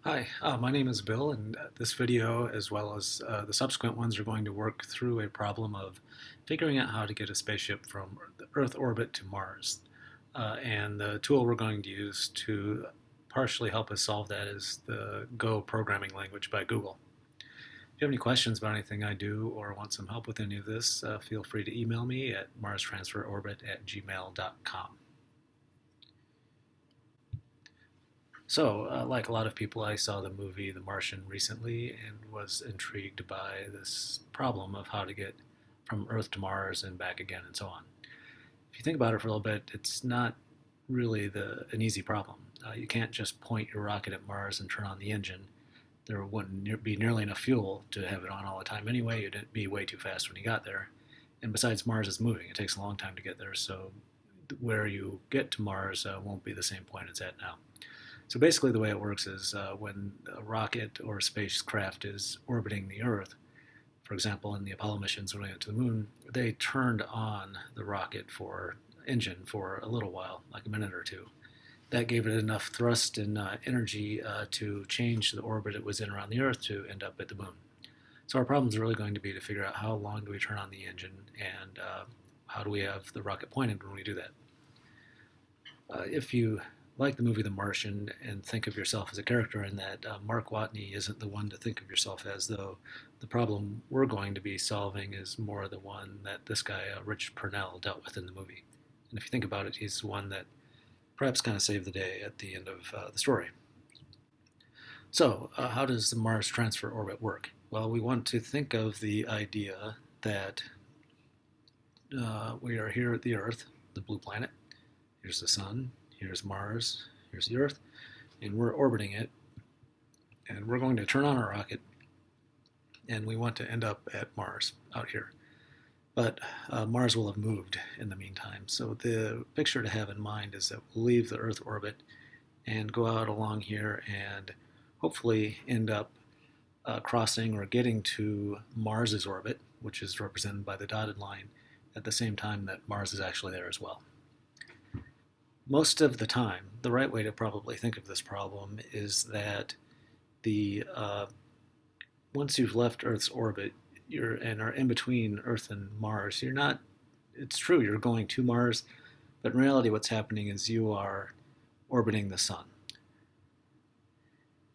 Hi, my name is Bill, and this video, as well as the subsequent ones, are going to work through a problem of figuring out how to get a spaceship from the Earth orbit to Mars. And the tool we're going to use to partially help us solve that is the Go programming language by Google. If you have any questions about anything I do or want some help with any of this, feel free to email me at marstransferorbit@gmail.com. So, like a lot of people, I saw the movie The Martian recently and was intrigued by this problem of how to get from Earth to Mars and back again and so on. If you think about it for a little bit, it's not really an easy problem. You can't just point your rocket at Mars and turn on the engine. There wouldn't be nearly enough fuel to have it on all the time anyway. You'd be way too fast when you got there. And besides, Mars is moving. It takes a long time to get there, so where you get to Mars won't be the same point it's at now. So basically, the way it works is when a rocket or a spacecraft is orbiting the Earth, for example, in the Apollo missions when we went to the moon, they turned on the rocket for engine for a little while, like a minute or two. That gave it enough thrust and energy to change the orbit it was in around the Earth to end up at the moon. So our problem is really going to be to figure out how long do we turn on the engine and how do we have the rocket pointed when we do that. If you like the movie The Martian and think of yourself as a character in that, Mark Watney isn't the one to think of yourself as, though the problem we're going to be solving is more the one that this guy, Rich Purnell, dealt with in the movie. And if you think about it, he's the one that perhaps kind of saved the day at the end of the story. So, how does the Mars transfer orbit work? Well, we want to think of the idea that we are here at the Earth, the blue planet. Here's the sun, here's Mars, here's the Earth, and we're orbiting it. And we're going to turn on our rocket, and we want to end up at Mars out here. But Mars will have moved in the meantime. So the picture to have in mind is that we'll leave the Earth orbit and go out along here and hopefully end up crossing or getting to Mars's orbit, which is represented by the dotted line, at the same time that Mars is actually there as well. Most of the time, the right way to probably think of this problem is that the once you've left Earth's orbit, and are in between Earth and Mars, you're not. It's true you're going to Mars, but in reality, what's happening is you are orbiting the sun,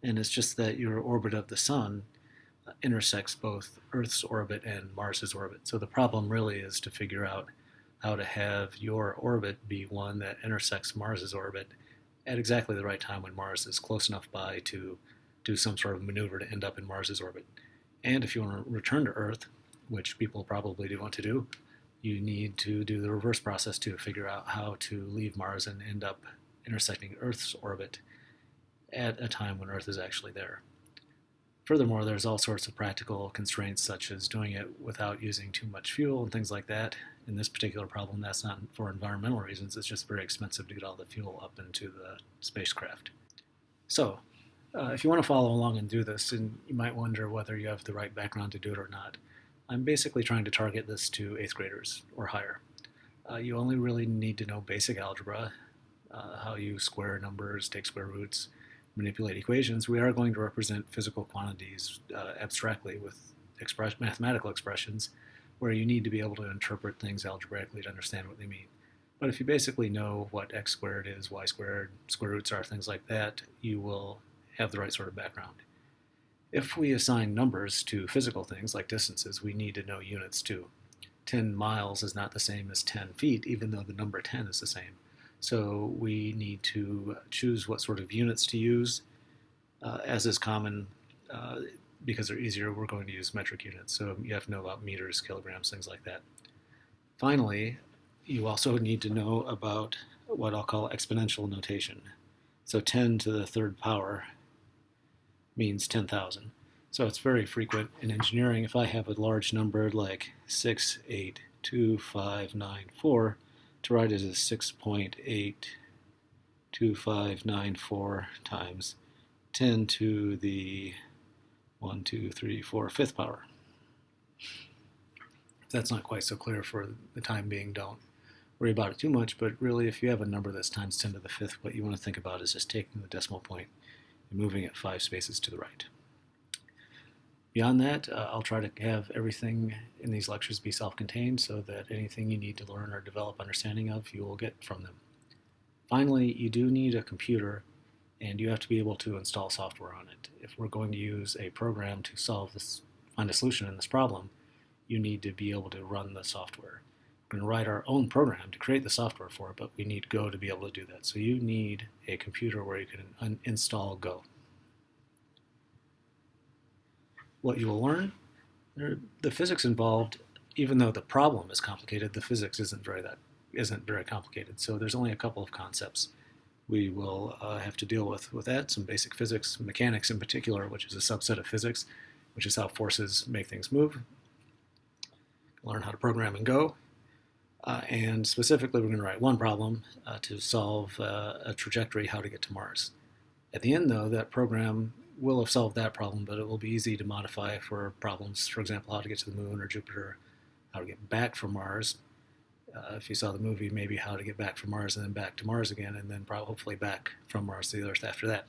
and it's just that your orbit of the sun intersects both Earth's orbit and Mars's orbit. So the problem really is to figure out how to have your orbit be one that intersects Mars's orbit at exactly the right time when Mars is close enough by to do some sort of maneuver to end up in Mars's orbit. And if you want to return to Earth, which people probably do want to do, you need to do the reverse process to figure out how to leave Mars and end up intersecting Earth's orbit at a time when Earth is actually there. Furthermore, there's all sorts of practical constraints, such as doing it without using too much fuel and things like that. In this particular problem, that's not for environmental reasons. It's just very expensive to get all the fuel up into the spacecraft. So, if you want to follow along and do this, and you might wonder whether you have the right background to do it or not, I'm basically trying to target this to 8th graders or higher. You only really need to know basic algebra, how you square numbers, take square roots, manipulate equations. We are going to represent physical quantities abstractly with mathematical expressions where you need to be able to interpret things algebraically to understand what they mean. But if you basically know what x squared is, y squared, square roots are, things like that, you will have the right sort of background. If we assign numbers to physical things like distances, we need to know units too. 10 miles is not the same as 10 feet, even though the number 10 is the same. So we need to choose what sort of units to use. As is common, because they're easier, we're going to use metric units. So you have to know about meters, kilograms, things like that. Finally, you also need to know about what I'll call exponential notation. So 10 to the third power means 10,000. So it's very frequent in engineering. If I have a large number like 6.82594, to write it as 6.82594 times 10 to the 1, 2, 3, 4, fifth power. If that's not quite so clear for the time being, don't worry about it too much, but really if you have a number that's times 10 to the fifth, what you want to think about is just taking the decimal point moving it 5 spaces to the right. Beyond that, I'll try to have everything in these lectures be self-contained so that anything you need to learn or develop understanding of, you will get from them. Finally, you do need a computer, and you have to be able to install software on it. If we're going to use a program to find a solution in this problem, you need to be able to run the software. We're going to write our own program to create the software for it, but we need Go to be able to do that. So you need a computer where you can install Go. What you will learn, the physics involved, even though the problem is complicated, the physics isn't very complicated. So there's only a couple of concepts we will have to deal with that, some basic physics, mechanics in particular, which is a subset of physics, which is how forces make things move. Learn how to program in Go. And specifically, we're going to write one problem to solve a trajectory, how to get to Mars. At the end, though, that program will have solved that problem, but it will be easy to modify for problems, for example, how to get to the moon or Jupiter, how to get back from Mars. If you saw the movie, maybe how to get back from Mars and then back to Mars again, and then hopefully back from Mars to the Earth after that.